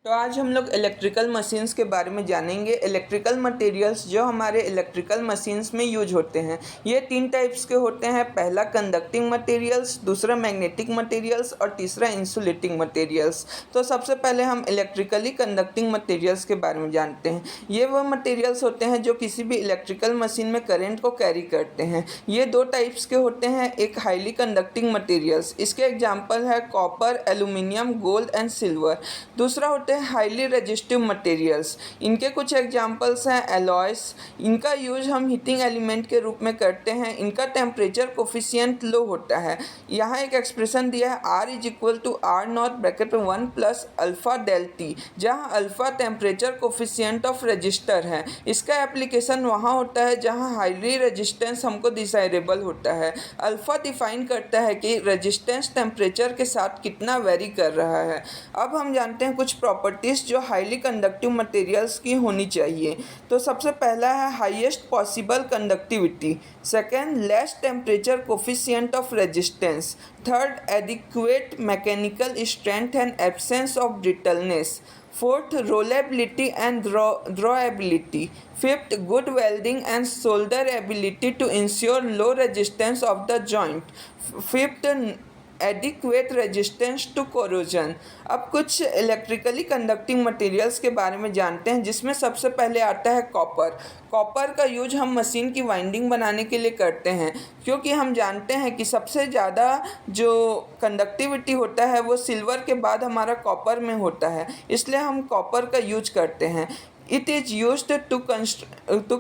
तो आज हम लोग इलेक्ट्रिकल मशीन्स के बारे में जानेंगे। इलेक्ट्रिकल मटेरियल्स जो हमारे इलेक्ट्रिकल मशीन्स में यूज होते हैं, ये 3 टाइप्स के होते हैं। पहला कंडक्टिंग मटेरियल्स, दूसरा मैग्नेटिक मटेरियल्स और तीसरा इंसुलेटिंग मटेरियल्स। तो सबसे पहले हम इलेक्ट्रिकली कंडक्टिंग मटेरियल्स के बारे में जानते हैं। ये वो मटेरियल्स होते हैं जो किसी भी इलेक्ट्रिकल मशीन में करंट को कैरी करते हैं। ये 2 टाइप्स के होते हैं। एक हाईली कंडक्टिंग मटेरियल्स, इसके एग्जाम्पल है copper, aluminium, gold and silver. दूसरा होते हैं हाईली रेजिस्टिव मटेरियल्स। इनके कुछ एग्जांपल्स हैं एलॉयस। इनका यूज हम हीटिंग एलिमेंट के रूप में करते हैं। इनका टेम्परेचर कोफिशिएंट लो होता है। यहाँ एक एक्सप्रेशन दिया है R=R0 ब्रैकेट में 1 प्लस अल्फा डेल टी, जहाँ alpha temperature coefficient of register है। इसका एप्लीकेशन वहाँ होता है जहाँ हाईली रेजिस्टेंस हमको डिसाइरेबल होता है। अल्फा डिफाइन करता है कि रेजिस्टेंस टेम्परेचर के साथ कितना वेरी कर रहा है। अब हम जानते हैं कुछ प्रॉपर्टीज़ जो हाईली कंडक्टिव मटेरियल्स की होनी चाहिए। तो सबसे पहला है highest possible conductivity, second less temperature coefficient of resistance, third adequate mechanical strength and absence of brittleness, fourth rollability and drawability, fifth good welding and solder ability to ensure low resistance of the joint, fifth adequate resistance to corrosion. अब कुछ electrically conducting materials के बारे में जानते हैं, जिसमें सबसे पहले आता है कॉपर। कॉपर का यूज हम मशीन की वाइंडिंग बनाने के लिए करते हैं, क्योंकि हम जानते हैं कि सबसे ज़्यादा जो कंडक्टिविटी होता है वो सिल्वर के बाद हमारा कॉपर में होता है, इसलिए हम कॉपर का यूज करते हैं। It is used to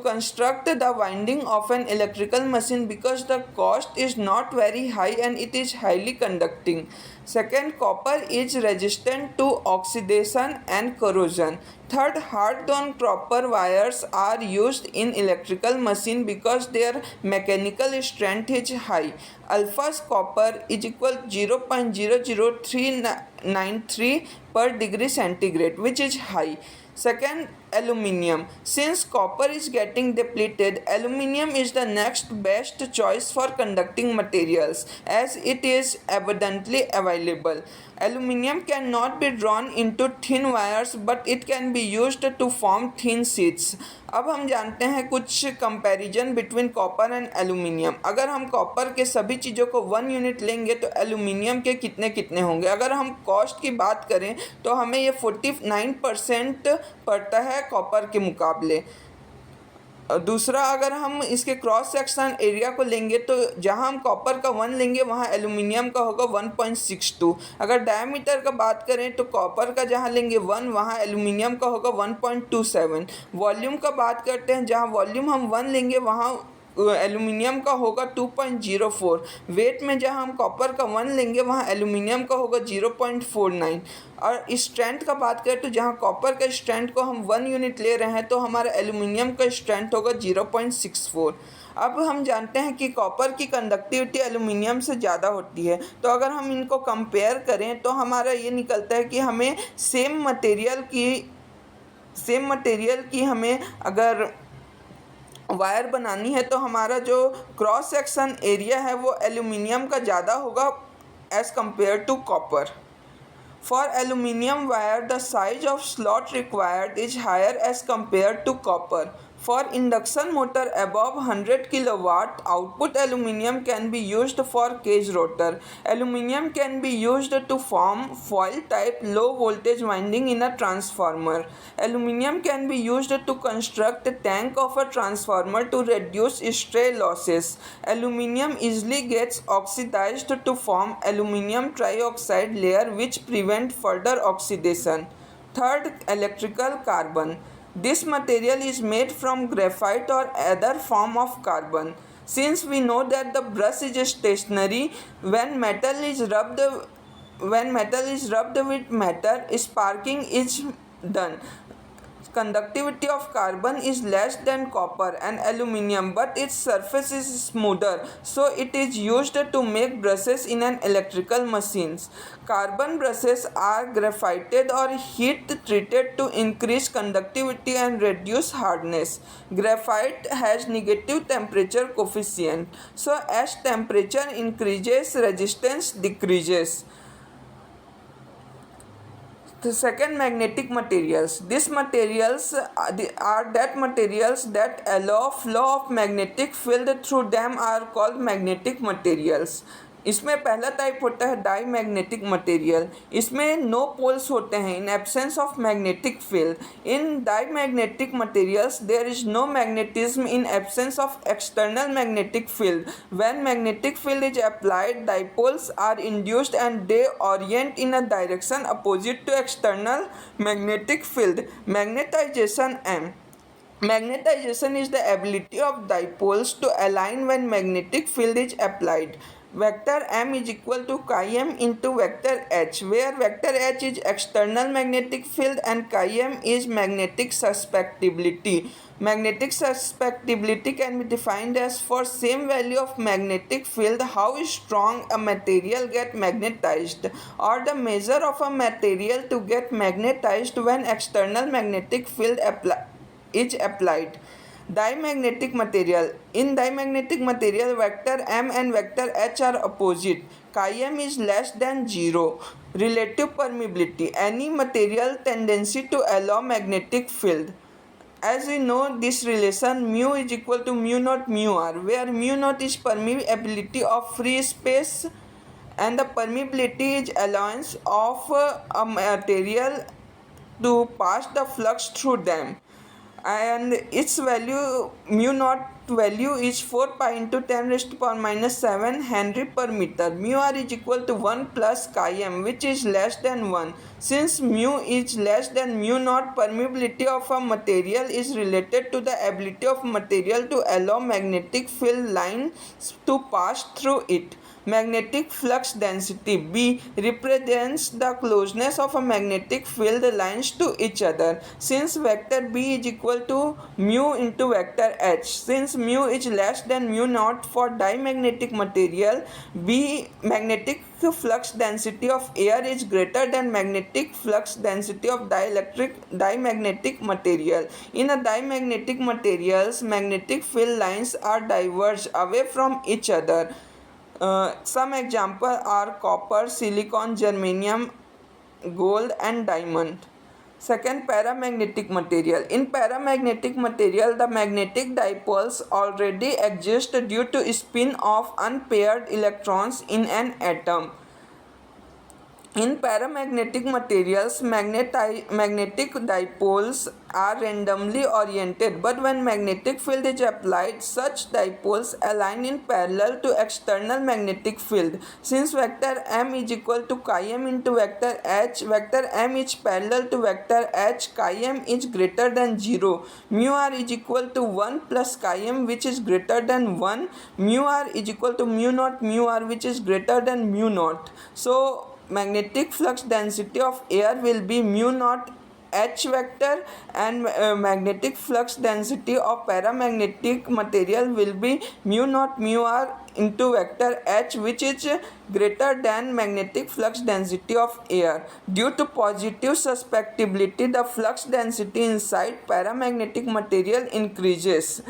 construct the winding of an electrical machine because the cost is not very high and it is highly conducting. Second, copper is resistant to oxidation and corrosion. Third, hard-on copper wires are used in electrical machine because their mechanical strength is high. Alpha's copper is equal 0.00393 per degree centigrade, which is high. Second, aluminium. Since copper is getting depleted, aluminium is the next best choice for conducting materials as it is abundantly available. Aluminium cannot be drawn into thin wires but it can be used to form thin sheets. अब हम जानते हैं कुछ comparison between copper and aluminium. अगर हम copper के सभी चीज़ों को 1 यूनिट लेंगे तो एल्यूमिनियम के कितने कितने होंगे। अगर हम कॉस्ट की बात करें तो हमें ये 49% पड़ता है कॉपर के मुकाबले। दूसरा, अगर हम इसके क्रॉस सेक्शन एरिया को लेंगे तो जहां हम कॉपर का 1 लेंगे वहां एल्यूमिनियम का होगा 1.62। अगर डायमीटर का बात करें तो कॉपर का जहां लेंगे 1 वहां एल्यूमिनियम का होगा 1.27। वॉल्यूम का बात करते हैं, जहां वॉल्यूम हम 1 लेंगे वहां एल्यूमिनियम का होगा 2.04। वेट में जहां हम कॉपर का 1 लेंगे वहां एल्यूमिनियम का होगा 0.49। और स्ट्रेंथ का बात करें तो जहां कॉपर का स्ट्रेंथ को हम 1 यूनिट ले रहे हैं तो हमारा एल्यूमिनियम का स्ट्रेंथ होगा 0.64। अब हम जानते हैं कि कॉपर की कंडक्टिविटी एल्यूमिनियम से ज़्यादा होती है, तो अगर हम इनको कंपेयर करें तो हमारा ये निकलता है कि हमें सेम मटेरियल की हमें अगर वायर बनानी है तो हमारा जो क्रॉस सेक्शन एरिया है वो एल्यूमिनियम का ज़्यादा होगा as compare to copper. For aluminium wire the size of slot required is higher as compare to copper. For induction motor above 100 kilowatt output, aluminum can be used for cage rotor. Aluminum can be used to form foil type low voltage winding in a transformer. Aluminum can be used to construct a tank of a transformer to reduce stray losses. Aluminum easily gets oxidized to form aluminum trioxide layer which prevent further oxidation. Third, electrical carbon. This material is made from graphite or other form of carbon. Since we know that the brush is stationary, when metal is rubbed with metal, sparking is done. Conductivity of carbon is less than copper and aluminum, but its surface is smoother, so it is used to make brushes in an electrical machines. Carbon brushes are graphited or heat treated to increase conductivity and reduce hardness. Graphite has negative temperature coefficient, so as temperature increases, resistance decreases. The second, magnetic materials. These materials are that materials that allow flow of magnetic field through them are called magnetic materials. इसमें पहला type होता है diamagnetic material. इसमें no poles होते हैं in absence of magnetic field. In diamagnetic materials there is no magnetism in absence of external magnetic field. When magnetic field is applied, dipoles are induced and they orient in a direction opposite to external magnetic field. Magnetization M. Magnetization is the ability of dipoles to align when magnetic field is applied. Vector M is equal to chi m into vector H, where vector H is external magnetic field and chi m is magnetic susceptibility. Magnetic susceptibility can be defined as for same value of magnetic field how strong a material get magnetized, or the measure of a material to get magnetized when external magnetic field is applied. Diamagnetic material. In diamagnetic material, vector M and vector H are opposite. Chi m is less than 0. Relative permeability. Any material tendency to allow magnetic field. As we know this relation, mu is equal to mu naught mu r, where mu naught is permeability of free space and the permeability is allowance of a material to pass the flux through them. And its value, mu naught value is 4 pi into 10 raised to power minus 7 Henry per meter. Mu r is equal to 1 plus chi m, which is less than 1. Since mu is less than mu naught, permeability of a material is related to the ability of material to allow magnetic field lines to pass through it. Magnetic flux density B represents the closeness of a magnetic field lines to each other. Since vector B is equal to mu into vector H, since mu is less than mu naught for diamagnetic material, B magnetic flux density of air is greater than magnetic flux density of diamagnetic material. In a diamagnetic materials, magnetic field lines are diverged away from each other. Some examples are copper, silicon, germanium, gold and diamond. Second, paramagnetic material. In paramagnetic material, the magnetic dipoles already exist due to spin of unpaired electrons in an atom. In paramagnetic materials, magnetic dipoles are randomly oriented, but when magnetic field is applied, such dipoles align in parallel to external magnetic field. Since vector M is equal to chi m into vector H, vector M is parallel to vector H, chi m is greater than 0. Mu r is equal to 1 plus chi m, which is greater than 1. Mu r is equal to mu naught mu r, which is greater than mu naught. So magnetic flux density of air will be mu naught H vector, and magnetic flux density of paramagnetic material will be mu naught mu r into vector H, which is greater than magnetic flux density of air. Due to positive susceptibility, the flux density inside paramagnetic material increases.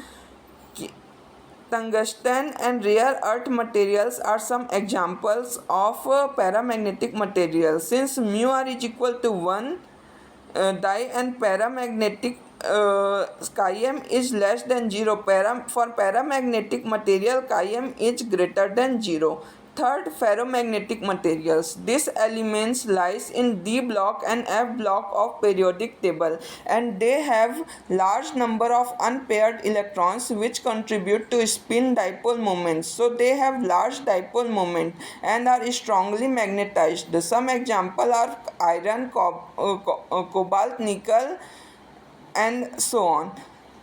Tungsten and rare earth materials are some examples of paramagnetic materials. Since mu r is equal to 1, di and paramagnetic chi m is less than 0. For paramagnetic material, chi m is greater than 0. Third, ferromagnetic materials. These elements lies in D block and F block of periodic table, and they have large number of unpaired electrons which contribute to spin dipole moments. So they have large dipole moment and are strongly magnetized. Some example are iron, cobalt, nickel and so on.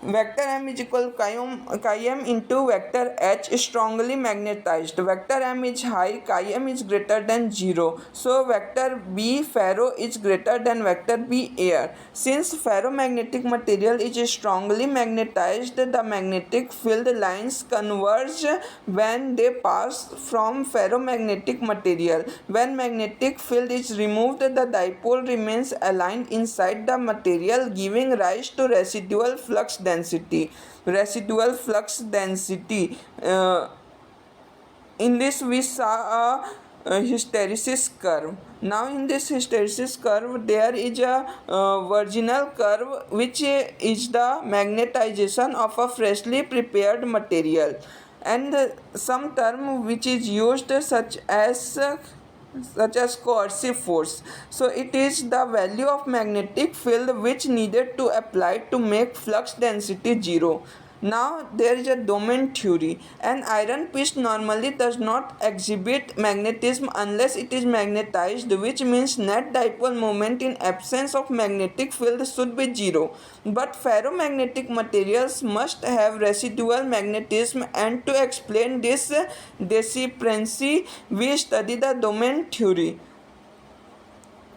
Vector M is equal to chi m into vector H strongly magnetized. Vector M is high, chi m is greater than 0. So vector B ferro is greater than vector B air. Since ferromagnetic material is strongly magnetized, the magnetic field lines converge when they pass from ferromagnetic material. When magnetic field is removed, the dipole remains aligned inside the material, giving rise to residual flux density. Residual flux density. In this we saw hysteresis curve. Now in this hysteresis curve there is a virginal curve which is the magnetization of a freshly prepared material, and some term which is used such as coercive force. So it is the value of magnetic field which needed to apply to make flux density zero. Now there is a domain theory. An iron piece normally does not exhibit magnetism unless it is magnetized, which means net dipole moment in absence of magnetic field should be zero. But ferromagnetic materials must have residual magnetism, and to explain this discrepancy we study the domain theory.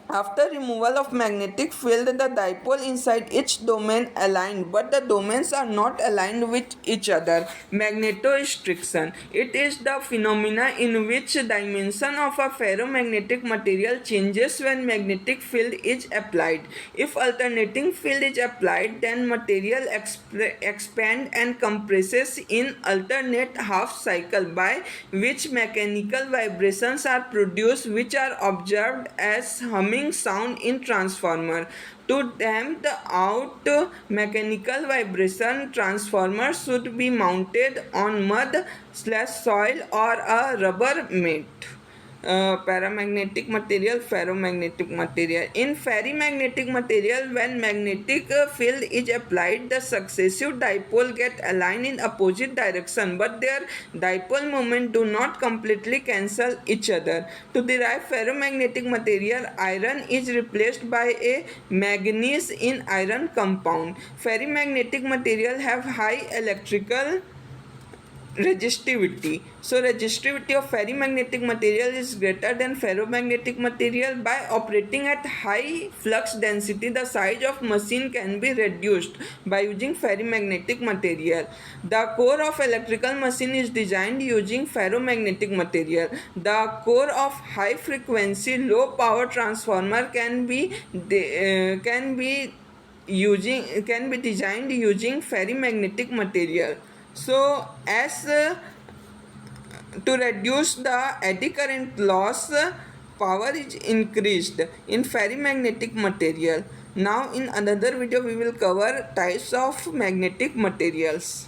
After removal of magnetic field, the dipole inside each domain aligned, but the domains are not aligned with each other. Magnetostriction. It is the phenomena in which dimension of a ferromagnetic material changes when magnetic field is applied. If alternating field is applied, then material expand and compresses in alternate half cycle, by which mechanical vibrations are produced, which are observed as humming sound in transformer. To damp out mechanical vibration, transformer should be mounted on mud/soil or a rubber mat. Paramagnetic material, ferromagnetic material. In ferrimagnetic material, when magnetic field is applied, the successive dipole get aligned in opposite direction, but their dipole moment do not completely cancel each other. To derive ferromagnetic material, iron is replaced by a manganese in iron compound. Ferrimagnetic material have high electrical resistivity. So resistivity of ferrimagnetic material is greater than ferromagnetic material. By operating at high flux density, the size of machine can be reduced by using ferrimagnetic material. The core of electrical machine is designed using ferromagnetic material. The core of high frequency low power transformer can be designed using ferrimagnetic material. So as to reduce the eddy current loss, power is increased in ferrimagnetic material. Now in another video we will cover types of magnetic materials.